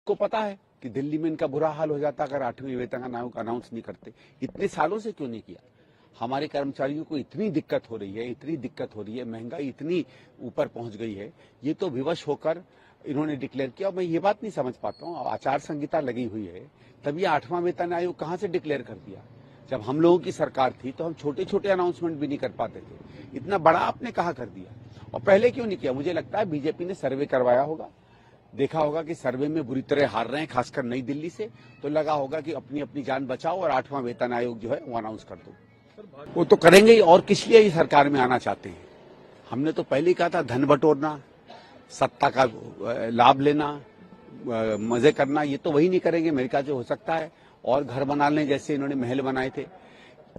को पता है कि दिल्ली में इनका बुरा हाल हो जाता अगर 8वें वेतन आयोग अनाउंस नहीं करते। इतने सालों से क्यों नहीं किया? हमारे कर्मचारियों को इतनी दिक्कत हो रही है, इतनी दिक्कत हो रही है, महंगाई इतनी ऊपर पहुंच गई है, ये तो विवश होकर इन्होंने डिक्लेयर किया। मैं ये बात नहीं समझ पाता हूँ, आचार संहिता लगी हुई है, तब ये 8वां वेतन आयोग कहां से डिक्लेयर कर दिया? जब हम लोगों की सरकार थी तो हम छोटे छोटे अनाउंसमेंट भी नहीं कर पाते थे, इतना बड़ा आपने कहा कर दिया। और पहले क्यों नहीं किया? मुझे लगता है बीजेपी ने सर्वे करवाया होगा, देखा होगा कि सर्वे में बुरी तरह हार रहे हैं, खासकर नई दिल्ली से, तो लगा होगा कि अपनी अपनी जान बचाओ और 8वां वेतन आयोग जो है वो अनाउंस कर दो। वो तो करेंगे ही, और किस लिए ही सरकार में आना चाहते हैं? हमने तो पहले ही कहा था, धन बटोरना, सत्ता का लाभ लेना, मजे करना, ये तो वही नहीं करेंगे। अमेरिका जो हो सकता है और घर बना लें जैसे इन्होंने महल बनाए थे।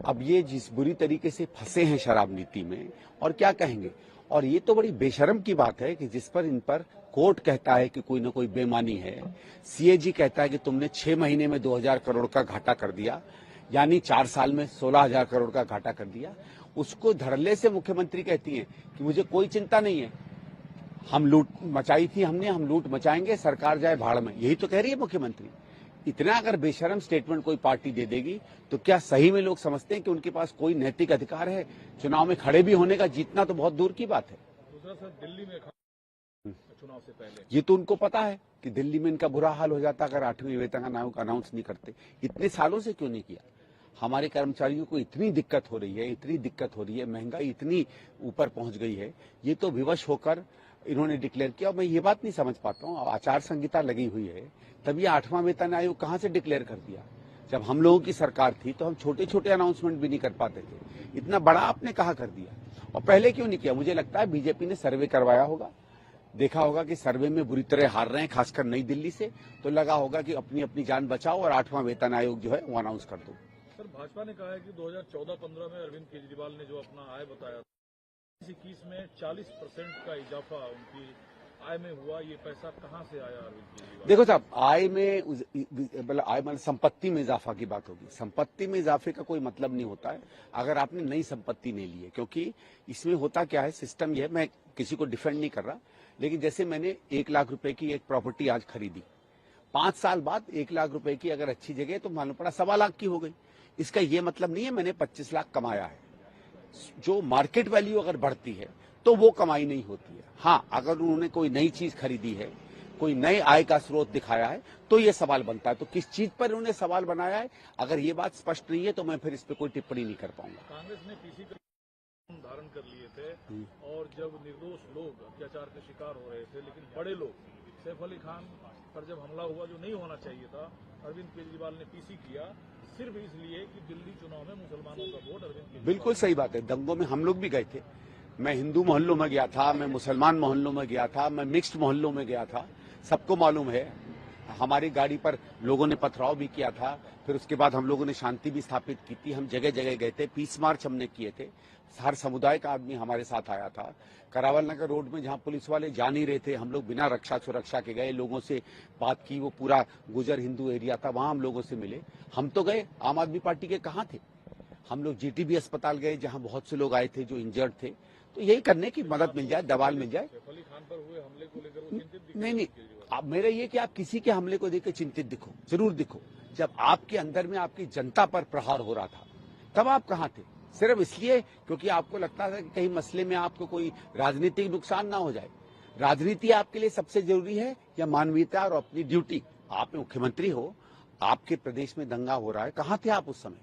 अब ये जिस बुरी तरीके से फंसे हैं शराब नीति में, और क्या कहेंगे? और ये तो बड़ी बेशर्म की बात है कि जिस पर इन पर कोर्ट कहता है कि कोई ना कोई बेईमानी है, सीएजी कहता है कि तुमने 6 महीने में 2000 करोड़ का घाटा कर दिया, यानी 4 साल में 16,000 करोड़ का घाटा कर दिया। उसको धड़ल्ले से मुख्यमंत्री कहती हैं कि मुझे कोई चिंता नहीं है, हम लूट मचाई थी हमने, हम लूट मचाएंगे, सरकार जाए भाड़ में। यही तो कह रही है मुख्यमंत्री। इतना अगर बेशरम स्टेटमेंट कोई पार्टी दे देगी तो क्या सही में लोग समझते हैं कि उनके पास कोई नैतिक अधिकार है चुनाव में खड़े भी होने का? जीतना तो बहुत दूर की बात है। दूसरा सर, दिल्ली में चुनाव से पहले ये तो उनको पता है कि दिल्ली में इनका बुरा हाल हो जाता अगर 8वें वेतन आयोग अनाउंस नहीं करते। इतने सालों से क्यों नहीं किया? हमारे कर्मचारियों को इतनी दिक्कत हो रही है, इतनी दिक्कत हो रही है, महंगाई इतनी ऊपर पहुंच गई है, ये तो विवश होकर इन्होंने डिक्लेयर किया। मैं ये बात नहीं समझ पाता हूँ, आचार संहिता लगी हुई है, तब ये 8वां वेतन आयोग कहां से डिक्लेयर कर दिया? जब हम लोगों की सरकार थी तो हम छोटे छोटे अनाउंसमेंट भी नहीं कर पाते थे, इतना बड़ा आपने कहा कर दिया। और पहले क्यों नहीं किया? मुझे लगता है बीजेपी ने सर्वे करवाया होगा, देखा होगा कि सर्वे में बुरी तरह हार रहे हैं, खासकर नई दिल्ली से, तो लगा होगा कि अपनी अपनी जान बचाओ और 8वां वेतन आयोग जो है वो अनाउंस कर दो। सर, भाजपा ने कहा है कि 2014-15 में अरविंद केजरीवाल ने जो अपना आय बताया, 2021 में 40% का इजाफा उनकी आय में हुआ। ये पैसा कहां से आया अरविंद केजरीवाल? देखो साहब, आय में मतलब संपत्ति में इजाफा की बात होगी। संपत्ति में इजाफे का कोई मतलब नहीं होता है अगर आपने नई संपत्ति नहीं ली है, क्योंकि इसमें होता क्या है, सिस्टम यह है, मैं किसी को डिफेंड नहीं कर रहा, लेकिन जैसे मैंने 1 लाख रुपए की एक प्रॉपर्टी आज खरीदी, 5 साल बाद 1 लाख रुपए की अगर अच्छी जगह तो मालूम पड़ा 1.25 लाख की हो गई। इसका यह मतलब नहीं है मैंने 25 लाख कमाया है। जो मार्केट वैल्यू अगर बढ़ती है तो वो कमाई नहीं होती है। हाँ, अगर उन्होंने कोई नई चीज खरीदी है, कोई नए आय का स्रोत दिखाया है, तो ये सवाल बनता है। तो किस चीज पर उन्होंने सवाल बनाया है, अगर ये बात स्पष्ट नहीं है तो मैं फिर इस पर कोई टिप्पणी नहीं कर पाऊंगा। कांग्रेस ने पीसी का धारण कर लिए थे और जब निर्दोष लोग अत्याचार के शिकार हो रहे थे, लेकिन बड़े लोग, सैफ अली खान पर जब हमला हुआ जो नहीं होना चाहिए था, अरविंद केजरीवाल ने पीसी किया सिर्फ इसलिए कि दिल्ली चुनाव में मुसलमानों का वोट अरविंद केजरीवाल। बिल्कुल सही बात है, दंगों में हम लोग भी गए थे। मैं हिंदू मोहल्लों में गया था, मैं मुसलमान मोहल्लों में गया था, मैं मिक्स्ड मोहल्लों में गया था, सबको मालूम है। हमारी गाड़ी पर लोगों ने पथराव भी किया था, फिर उसके बाद हम लोगों ने शांति भी स्थापित की थी। हम जगह जगह गए थे, पीस मार्च हमने किए थे, हर समुदाय का आदमी हमारे साथ आया था। करावल नगर रोड में जहां पुलिस वाले जा नहीं रहे थे, हम लोग बिना रक्षा सुरक्षा के गए, लोगों से बात की। वो पूरा गुजर हिंदू एरिया था, वहां हम लोगों से मिले। हम तो गए, आम आदमी पार्टी के कहां थे? हम लोग जीटीबी अस्पताल गए जहां बहुत से लोग आए थे जो इंजर्ड थे। तो यही करने की मदद मिल जाए, दवाल मिल जाए। सैफ अली खान पर हुए हमले को लेकर वो चिंतित दिखे? नहीं, आप मेरा ये कि आप किसी के हमले को देख के चिंतित दिखो, जरूर दिखो। जब आपके अंदर में आपकी जनता पर प्रहार हो रहा था तब आप कहां थे? सिर्फ इसलिए क्योंकि आपको लगता था कि कहीं मसले में आपको कोई राजनीतिक नुकसान ना हो जाए। राजनीति आपके लिए सबसे जरूरी है या मानवीयता और अपनी ड्यूटी? आप मुख्यमंत्री हो, आपके प्रदेश में दंगा हो रहा है, कहां थे आप उस समय?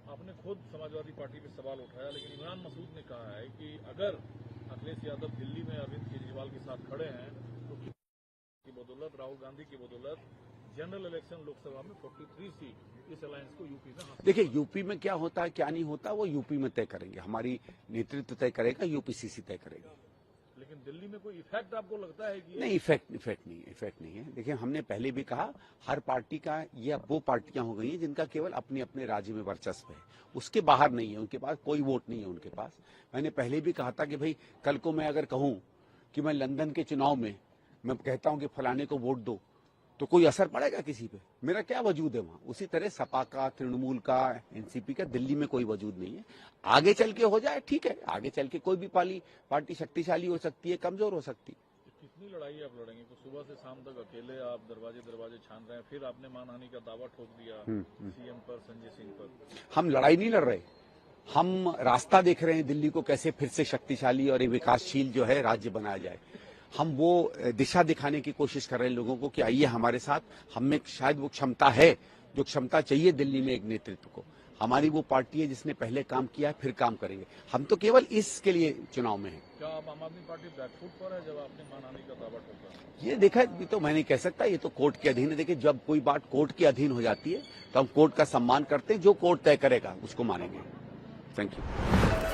आपने खुद समाजवादी पार्टी पे सवाल उठाया, लेकिन इमरान मसूद ने कहा है कि अगर अखिलेश यादव दिल्ली में अरविंद केजरीवाल के साथ खड़े हैं तो की बदौलत, राहुल गांधी की बदौलत जनरल इलेक्शन लोकसभा में 43 सीट इस अलायंस को यूपी में हासिल। देखिए, यूपी में क्या होता है क्या नहीं होता वो यूपी में तय करेंगे, हमारी नेतृत्व तय करेगा, यूपीसीसी तय करेगी। लेकिन दिल्ली में कोई इफेक्ट आपको लगता है कि? नहीं, इफेक्ट नहीं है। देखिए, हमने पहले भी कहा, हर पार्टी का ये वो पार्टियां हो गई हैं जिनका केवल अपने अपने राज्य में वर्चस्व है, उसके बाहर नहीं है, उनके पास कोई वोट नहीं है उनके पास। मैंने पहले भी कहा था कि भाई कल को मैं अगर कहूं कि मैं लंदन के चुनाव में मैं कहता हूं कि फलाने को वोट दो, तो कोई असर पड़ेगा किसी पे? मेरा क्या वजूद है वहां? उसी तरह सपा का, तृणमूल का, एनसीपी का दिल्ली में कोई वजूद नहीं है। आगे चल के हो जाए ठीक है, आगे चल के कोई भी पार्टी शक्तिशाली हो सकती है, कमजोर हो सकती है। कितनी लड़ाई आप लड़ेंगे? तो सुबह से शाम तक अकेले आप दरवाजे छान रहे हैं, फिर आपने मानहानि का दावा ठोक दिया सीएम पर, संजय सिंह पर। हम लड़ाई नहीं लड़ रहे, हम रास्ता देख रहे हैं दिल्ली को कैसे फिर से शक्तिशाली और विकासशील जो है राज्य बनाया जाए। हम वो दिशा दिखाने की कोशिश कर रहे हैं लोगों को कि आइए हमारे साथ, हम में शायद वो क्षमता है जो क्षमता चाहिए दिल्ली में एक नेतृत्व को। हमारी वो पार्टी है जिसने पहले काम किया है, फिर काम करेंगे। हम तो केवल इसके लिए चुनाव में हैं। क्या आप आम आदमी पार्टी बैकफुट पर है जब आपने मानहानि का दावा ठोका? ये देखा, ये तो मैं नहीं कह सकता, ये तो कोर्ट के अधीन है। देखिए, जब कोई बात कोर्ट के अधीन हो जाती है तो हम कोर्ट का सम्मान करते हैं, जो कोर्ट तय करेगा उसको मानेंगे। Thank you.